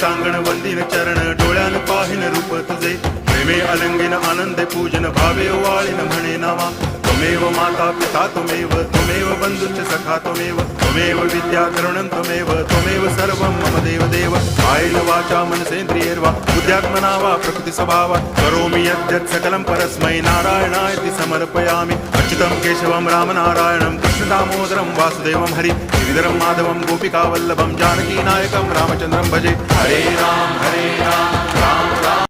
टांगण वंदिन चरण डोळ्यान पाहिन रूप तुझे प्रेमे अलंगिन आनंदे पूजन भावे वाळीन म्हणे नावा त्वमेव माता पिता त्वमेव बंधुश्च सखा त्वमेव विद्या करुणं त्वमेव सर्वं मम देव कायेन वाचा मनसेन्द्रियैर्वा बुद्ध्यात्मना वा प्रकृति स्वभावात् करोमि यद्यत् सकलं परस्मै नारायणायति समर्पयामि अच्युतं केशवं रामनारायणं कृष्णदामोदरं वासुदेवं हरि गिरिधरं माधवं गोपिकावल्लभं जानकीनायकं रामचन्द्रं भजे हरे राम राम